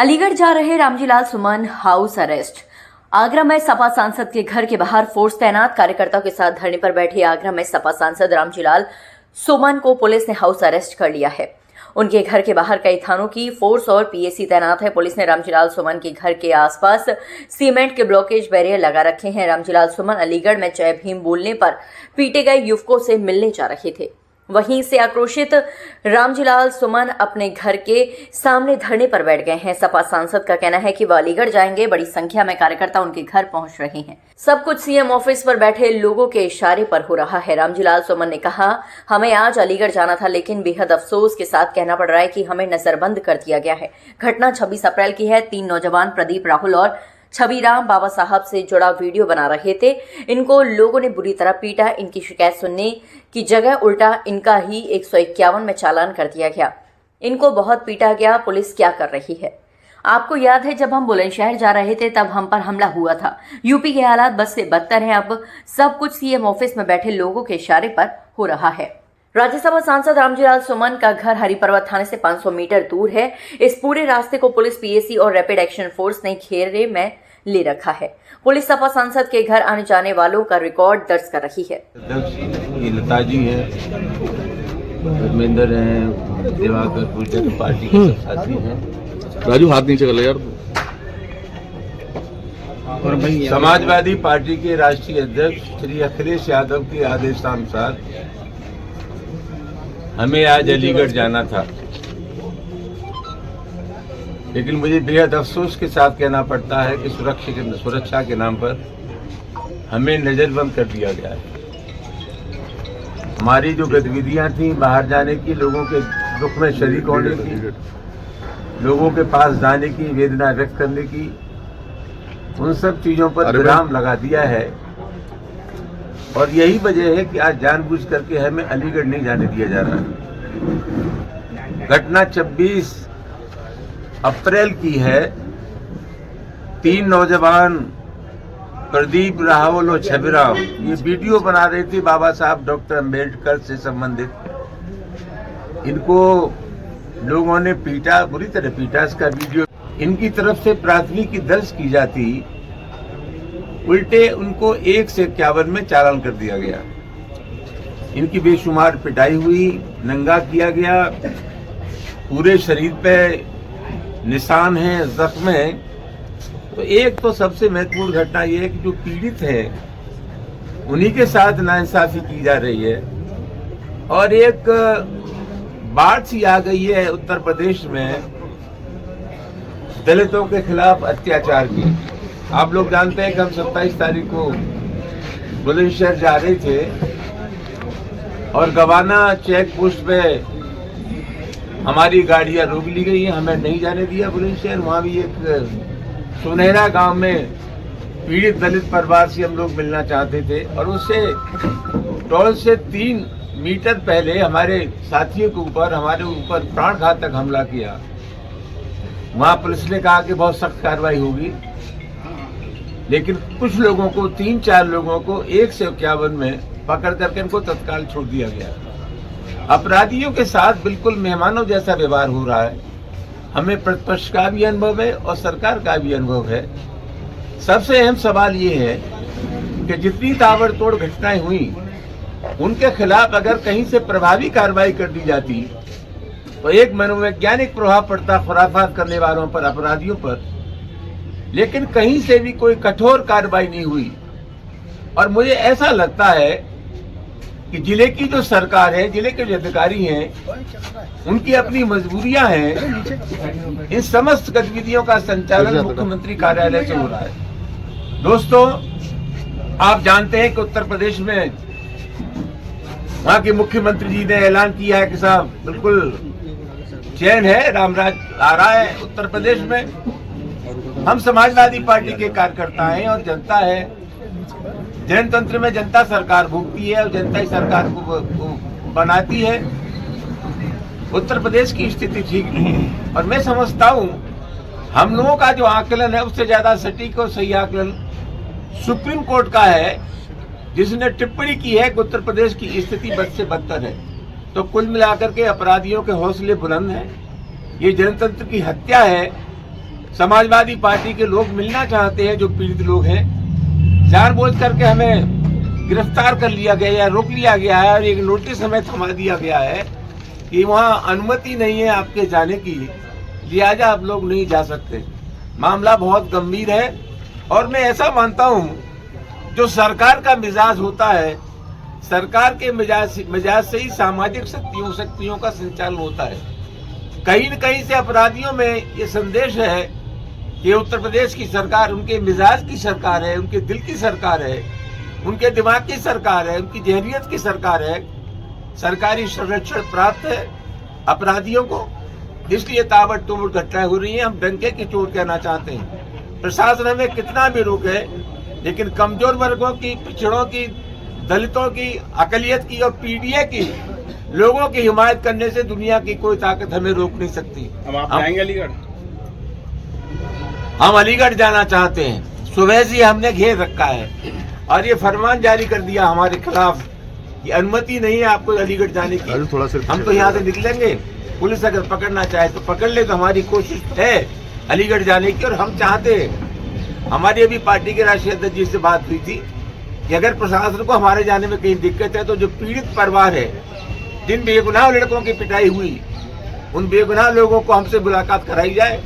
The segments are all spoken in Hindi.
अलीगढ़ जा रहे रामजीलाल सुमन हाउस अरेस्ट। आगरा में सपा सांसद के घर के बाहर फोर्स तैनात। कार्यकर्ताओं के साथ धरने पर बैठे आगरा में सपा सांसद रामजीलाल सुमन को पुलिस ने हाउस अरेस्ट कर लिया है। उनके घर के बाहर कई थानों की फोर्स और पीएसी तैनात है। पुलिस ने रामजीलाल सुमन के घर के आसपास सीमेंट के ब्लॉकेज बैरियर लगा रखे हैं। रामजीलाल सुमन अलीगढ़ में जय भीम बोलने पर पीटे गए युवकों से मिलने जा रहे थे। वहीं से आक्रोशित रामजीलाल सुमन अपने घर के सामने धरने पर बैठ गए हैं। सपा सांसद का कहना है कि वह अलीगढ़ जाएंगे। बड़ी संख्या में कार्यकर्ता उनके घर पहुंच रहे हैं। सब कुछ सीएम ऑफिस पर बैठे लोगों के इशारे पर हो रहा है। रामजीलाल सुमन ने कहा, हमें आज अलीगढ़ जाना था, लेकिन बेहद अफसोस के साथ कहना पड़ रहा है कि हमें नजरबंद कर दिया गया है। घटना 26 अप्रैल की है। 3 नौजवान प्रदीप, राहुल और छबीराम बाबा साहब से जुड़ा वीडियो बना रहे थे। इनको लोगों ने बुरी तरह पीटा। इनकी शिकायत सुनने की जगह उल्टा इनका ही 151 में चालान कर दिया गया। इनको बहुत पीटा गया। पुलिस क्या कर रही है? आपको याद है जब हम बुलंदशहर जा रहे थे तब हम पर हमला हुआ था। यूपी के हालात बस से बदतर हैं। अब सब कुछ सीएम ऑफिस में बैठे लोगों के इशारे पर हो रहा है। राज्यसभा सांसद रामजीलाल सुमन का घर हरिपर्वत थाने से 500 मीटर दूर है। इस पूरे रास्ते को पुलिस, पीएसी और रैपिड एक्शन फोर्स ने घेरे में ले रखा है। पुलिस सपा सांसद के घर आने जाने वालों का रिकॉर्ड दर्ज कर रही है। लता जी हैं, धर्मेंद्र हैं, दिवाकर गुर्जर पार्टी के सब साथी हैं। राजू हाथ नीचे कर ले यार। और भाई समाजवादी पार्टी के राष्ट्रीय अध्यक्ष श्री अखिलेश यादव के आदेशानुसार हमें आज अलीगढ़ जाना था, लेकिन मुझे बेहद अफसोस के साथ कहना पड़ता है कि सुरक्षा के नाम पर हमें नजरबंद कर दिया गया है। हमारी जो गतिविधियां थी बाहर जाने की, लोगों के दुख में शरीक होने की, लोगों के पास जाने की, वेदना व्यक्त करने की, उन सब चीजों पर विराम लगा दिया है। और यही वजह है कि आज जानबूझ करके हमें अलीगढ़ नहीं जाने दिया जा रहा है। घटना 26 अप्रैल की है। 3 नौजवान प्रदीप, राहुल और छबीराम ये वीडियो बना रहे थे बाबा साहब डॉक्टर अम्बेडकर से संबंधित। इनको लोगों ने पीटा, बुरी तरह पीटा। इसका वीडियो इनकी तरफ से प्राथमिकी दर्ज की जाती, उल्टे उनको 1 से 51 में चालान कर दिया गया। इनकी बेशुमार पिटाई हुई, नंगा किया गया, पूरे शरीर पे निशान है, जख्म है। तो एक तो सबसे महत्वपूर्ण घटना यह है कि जो पीड़ित है उन्हीं के साथ नाइंसाफी की जा रही है। और एक बात सी आ गई है उत्तर प्रदेश में दलितों के खिलाफ अत्याचार की। आप लोग जानते हैं कि हम 27 तारीख को बुलंदशहर जा रहे थे और गवाना चेक पोस्ट पे हमारी गाड़ियां रोक ली गई हैं। हमें नहीं जाने दिया बुलंदशहर। वहाँ भी एक सुनहरा गांव में पीड़ित दलित परिवार से हम लोग मिलना चाहते थे और उससे टोल से 3 मीटर पहले हमारे साथियों के ऊपर, हमारे ऊपर प्राणघातक हमला किया। वहाँ पुलिस ने कहा कि बहुत सख्त कार्रवाई होगी, लेकिन कुछ लोगों को, 3-4 लोगों को 1 से 51 में पकड़ करके इनको तत्काल छोड़ दिया गया। अपराधियों के साथ बिल्कुल मेहमानों जैसा व्यवहार हो रहा है। हमें प्रतिपक्ष का भी अनुभव है और सरकार का भी अनुभव है। सबसे अहम सवाल ये है कि जितनी ताबड़तोड़ घटनाएं हुई उनके खिलाफ अगर कहीं से प्रभावी कार्रवाई कर दी जाती तो एक मनोवैज्ञानिक प्रभाव पड़ता खुराफात करने वालों पर, अपराधियों पर। लेकिन कहीं से भी कोई कठोर कार्रवाई नहीं हुई। और मुझे ऐसा लगता है कि जिले की जो सरकार है, जिले के जो अधिकारी हैं, उनकी अपनी मजबूरियां हैं। इन समस्त गतिविधियों का संचालन मुख्यमंत्री कार्यालय से हो रहा है। दोस्तों, आप जानते हैं कि उत्तर प्रदेश में वहां के मुख्यमंत्री जी ने ऐलान किया है कि साहब बिल्कुल चैन है, रामराज आ रहा है उत्तर प्रदेश में। हम समाजवादी पार्टी के कार्यकर्ता हैं और जनता है। जनतंत्र में जनता सरकार भोगती है और जनता ही सरकार को बनाती है। उत्तर प्रदेश की स्थिति ठीक नहीं है और मैं समझता हूं हम लोगों का जो आकलन है उससे ज्यादा सटीक और सही आकलन सुप्रीम कोर्ट का है, जिसने टिप्पणी की है कि उत्तर प्रदेश की स्थिति बद से बदतर है। तो कुल मिलाकर के अपराधियों के हौसले बुलंद हैं। ये जनतंत्र की हत्या है समाजवादी पार्टी के लोग मिलना चाहते हैं, जो पीड़ित लोग हैं। जानबूझ करके हमें गिरफ्तार कर लिया गया या रोक लिया गया है और एक नोटिस हमें थमा दिया गया है कि वहाँ अनुमति नहीं है आपके जाने की, लिहाजा आप लोग नहीं जा सकते। मामला बहुत गंभीर है और मैं ऐसा मानता हूँ जो सरकार का मिजाज होता है, सरकार के मिजाज से ही सामाजिक शक्तियों का संचालन होता है। कहीं न कहीं से अपराधियों में ये संदेश है कि उत्तर प्रदेश की सरकार उनके मिजाज की सरकार है, उनके दिल की सरकार है, उनके दिमाग की सरकार है, उनकी जहनियत की सरकार है। सरकारी संरक्षण प्राप्त है अपराधियों को, इसलिए ताबड़तोड़ घटनाएं हो रही हैं। हम डंके की चोट कहना चाहते हैं। प्रशासन हमें कितना भी रोके, लेकिन कमजोर वर्गों की, पिछड़ों की, दलितों की, अकलियत की और पीडीए की लोगों की हिमायत करने से दुनिया की कोई ताकत हमें रोक नहीं सकती। आप जाएंगे अलीगढ़? हम अलीगढ़ जाना चाहते हैं। सुबह से हमने घेर रखा है और ये फरमान जारी कर दिया हमारे खिलाफ कि अनुमति नहीं है आपको अलीगढ़ जाने की। हम तो यहाँ से निकलेंगे, पुलिस अगर पकड़ना चाहे तो पकड़ ले, तो हमारी कोशिश है अलीगढ़ जाने की। और हम चाहते हैं, हमारी अभी पार्टी के राष्ट्रीय अध्यक्ष जी से बात हुई थी कि अगर प्रशासन को हमारे जाने में कहीं दिक्कत है तो जो पीड़ित परिवार है, जिन बेगुनाह लड़कों की पिटाई हुई, उन बेगुनाह लोगों को हमसे मुलाकात कराई जाए।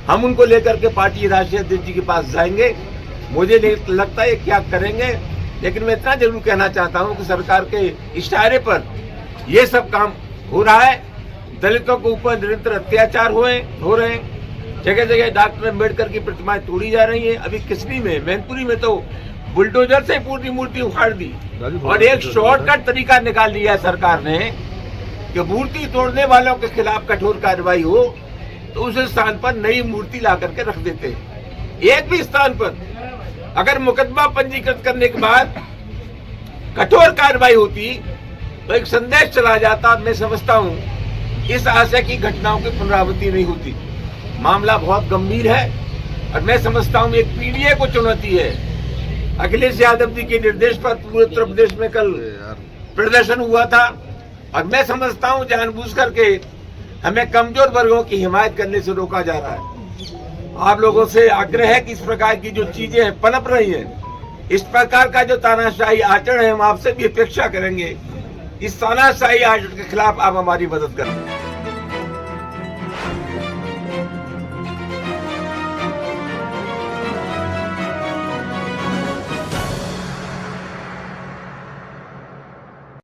हम उनको लेकर के पार्टी राष्ट्रीय अध्यक्ष जी के पास जाएंगे। मुझे लगता है क्या करेंगे, लेकिन मैं इतना जरूर कहना चाहता हूं कि सरकार के इशारे पर ये सब काम हो रहा है। दलितों के ऊपर निरंतर अत्याचार हो रहे हैं। जगह जगह डॉक्टर अम्बेडकर की प्रतिमाएं तोड़ी जा रही हैं। अभी किसनी में, मैनपुरी में तो बुलडोजर से पूरी मूर्ति उखाड़ दी और एक शॉर्टकट तरीका निकाल लिया सरकार ने कि मूर्ति तोड़ने वालों के खिलाफ कठोर कार्रवाई हो तो उस स्थान पर नई मूर्ति ला करके रख देते। एक भी स्थान पर अगर मुकदमा पंजीकृत करने के बाद कठोर कार्रवाई होती तो एक संदेश चला जाता। मैं समझता हूं इस आशय की घटनाओं की पुनरावृत्ति नहीं होती। मामला बहुत गंभीर है और मैं समझता हूं एक पीडीए को चुनौती है। अखिलेश यादव जी के निर्देश पर पूरे उत्तर प्रदेश में कल प्रदर्शन हुआ था और मैं समझता हूं जानबूझ करके हमें कमजोर वर्गों की हिमायत करने से रोका जा रहा है। आप लोगों से आग्रह है कि इस प्रकार की जो चीजें पनप रही हैं, इस प्रकार का जो तानाशाही आचरण है, हम आपसे भी अपेक्षा करेंगे इस तानाशाही आचरण के खिलाफ आप हमारी मदद करें।